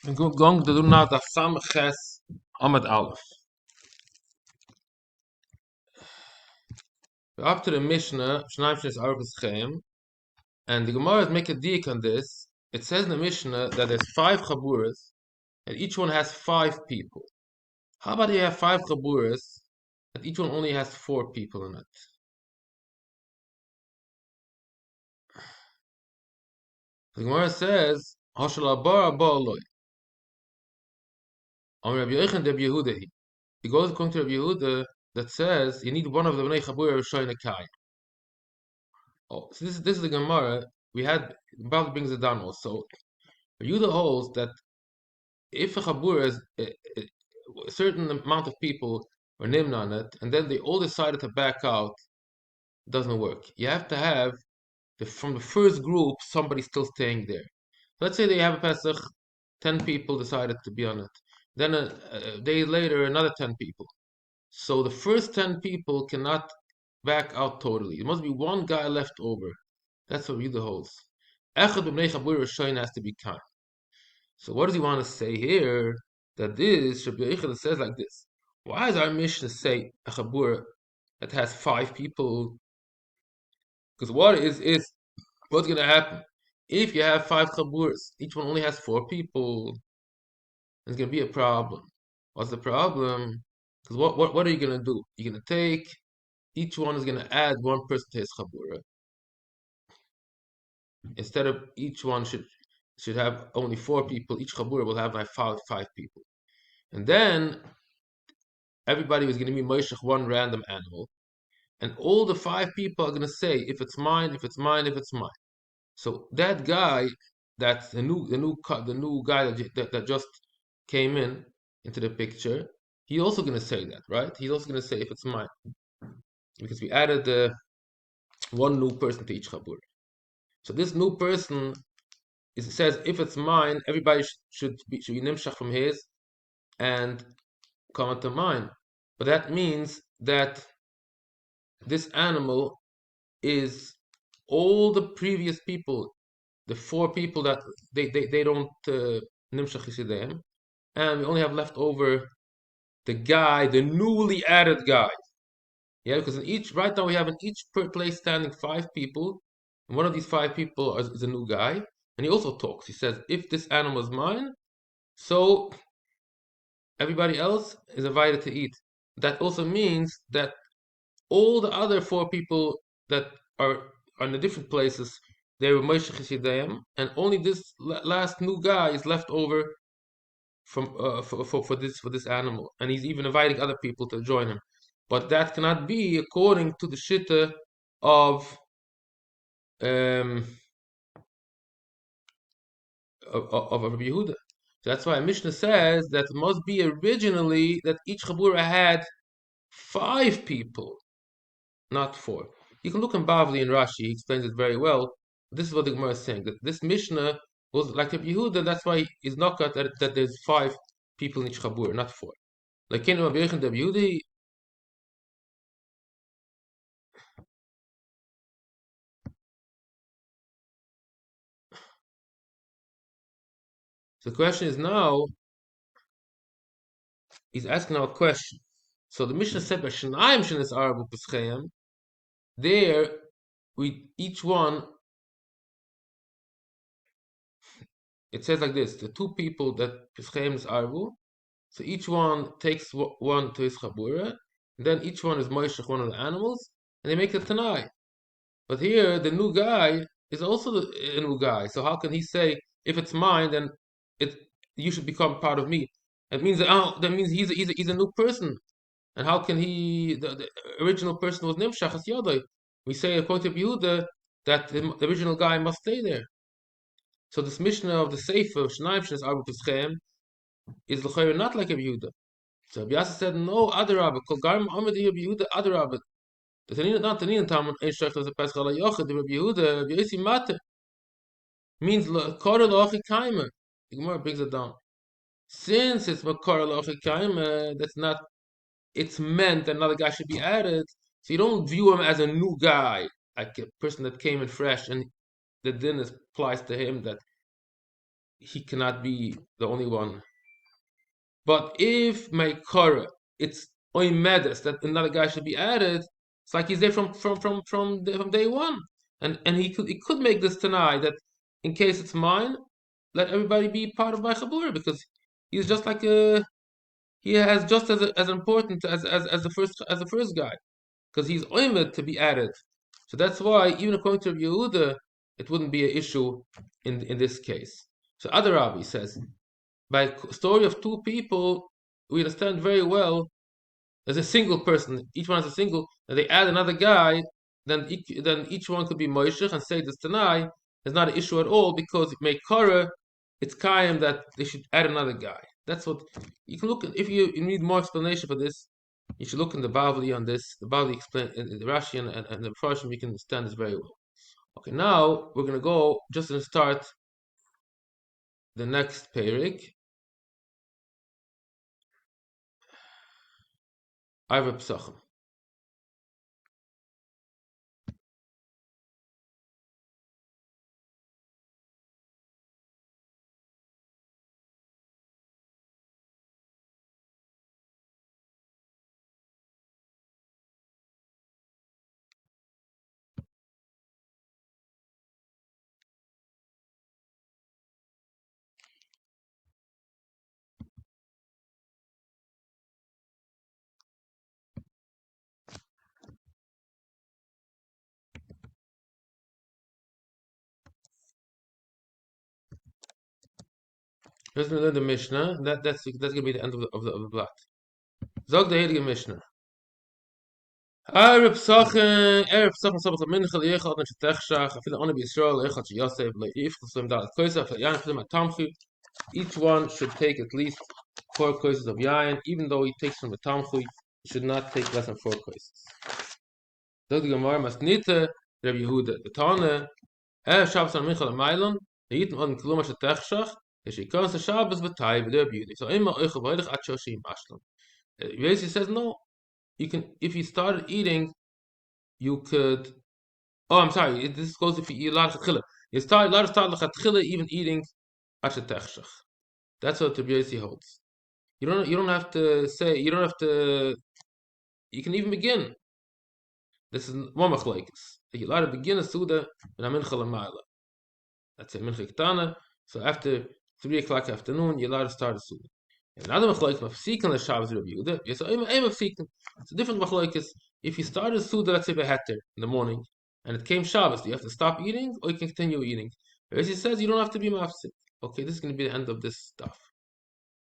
I'm going to do now the Sam Ches Ahmed Aleph. We're up to the Mishnah, Shnaim Shnes Arvus Chaim, and the Gemara is making a dik on this. It says in the Mishnah that there's 5 chaburas, and each one has 5 people. How about you have 5 chaburas, and each one only has 4 people in it? The Gemara says, Hashal Abar Abba Eloi. On Rabbi Yochanan de Yehuda. He goes according to Rabbi Yehuda that says you need one of the Bnei Chabura Rishon Kai. Oh, so this is the Gemara. We had Bab brings it down also. Yehuda holds that if a Chabura is a certain amount of people are named on it, and then they all decided to back out, it doesn't work. You have to have from the first group somebody still staying there. Let's say they have a Pesach, 10 people decided to be on it. Then a day later, another 10 people. So the first 10 people cannot back out totally. There must be one guy left over. That's what Yehuda holds. Echad b'nei chabur Rishon has to be kind. So what does he want to say here? That this Rabbi Yochanan says like this. Why does our Mishnah say a chabur that has 5 people? Because what is what's going to happen if you have 5 chaburas? Each one only has 4 people. There's going to be a problem. What's the problem? Because what are you going to do? You're going to take each one is going to add 1 person to his chabura. Instead of each one should have only 4 people, each chabura will have like five people. And then everybody was going to be moishech one random animal, and all the 5 people are going to say, if it's mine, if it's mine, if it's mine. So that guy, that's the new guy that just came into the picture, he's also going to say that, right? He's also going to say if it's mine, because we added one new person to each chabur. So this new person says if it's mine, everybody should be nimshach from his and come into mine. But that means that this animal is all the previous people, the 4 people that they don't nimshach yisideim, and we only have left over the guy, the newly added guy. Yeah, because right now we have in each place standing 5 people, and one of these 5 people is a new guy, and he also talks. He says, if this animal is mine, so everybody else is invited to eat. That also means that all the other 4 people that are in the different places, they were Moshe Chesideim, and only this last new guy is left over from for this animal, and he's even inviting other people to join him. But that cannot be according to the shitta of Rabbi Yehuda. So that's why Mishnah says that it must be originally that each chabura had 5 people, not 4. You can look in Bavli and Rashi; he explains it very well. This is what the Gemara is saying, that this Mishnah was like Rabbi Yehuda. That's why he's not got that there's 5 people in each chabura, not 4. Like in Rabbi Yochanan, Rabbi Yehuda. So the question is now, he's asking now a question. So the Mishnah said by Shnaim Shenes Arabu Peschayim, there we each one, it says like this: the 2 people that Peschayim is Arabu, so each one takes one to his chabura, and then each one is moishech one of the animals, and they make a tanai. But here the new guy is also a new guy, so how can he say if it's mine, then you should become part of me? That means he's a new person. And how can the original person was Nimshach as Yodai? We say according to Yehuda that the original guy must stay there. So this Mishnah of the Sefer Shnaim Shnes Arba Peschem is l'chayr not like a Yehuda. So Rabbi Yasser said no, Adarabah. Kol Garim Amid Yehuda Adarabah. The Tanin not Tanin Talmud Ein Shach as a Pesach Ala Yochid. Rabbi Yehuda Rabbi Yossi Mate means Korah Lochi Kaimer. The Gemara brings it down. Since it's Korah Lochi Kaimer, that's not. It's meant that another guy should be added. So you don't view him as a new guy, like a person that came in fresh, and the din applies to him that he cannot be the only one. But if Meikara, it's oimedes that another guy should be added. It's like he's there from day one, and he could make this Tanai that in case it's mine, let everybody be part of my chabur because he's just like a he has just as important as the first guy because he's oimed to be added. So that's why even according to Yehuda, it wouldn't be an issue in this case. So other Rabbi says by story of two people, we understand very well as a single person, each one is a single, and they add another guy, then each one could be Moishech and say this Tanai is not an issue at all because it may Kara, it's Kaim that they should add another guy. That's what you can look at. If you need more explanation for this, you should look in the Bavli on this. The Bavli explain the Rashi and the Farshim, you can understand this very well. Okay, now we're gonna go just to start the next Perik. I have a pesachim. Let's learn the Mishnah. That's gonna be the end of the blot. Zog the Heilige Mishnah. Arab Sachen sabach mincha lechad and shetechshach. Afil anu b'Yisrael lechad sheyasef leif kusem dalat koisa. Afil yan afil matamchi. Each one should take at least 4 koises of yayin. Even though he takes from the tamchui, he should not take less than 4 koises. Zog the Gemara masnita Rabbi Yehuda. The Tana Shabbos on mincha lemailon. Heitim on kluma shetechshach. Yeshikon se Shabbos b'tay v'der beauty. So ima oichel v'oidich at shoshim ashlam. Basically says no. You can if you started eating, you could. Oh, I'm sorry. This goes if you eat a lot of chila. You start lechatchila even eating ashetechshach. That's what the Rebbe holds. You don't have to say you don't have to. You can even begin. This is one machlokes. You allowed to begin a suda and a mincha l'mayla. That's a mincha ketana. So after 3 o'clock afternoon, you're allowed to start a suda. Another machlokes mafsikin l'Shabbos Rabbi Yehuda. Yes, I'm mafsikin. It's a different machlokes. If you start a suda, let's say beheter in the morning, and it came Shabbos, do you have to stop eating or you can continue eating? As he says, you don't have to be mafsik. Okay, this is going to be the end of this stuff.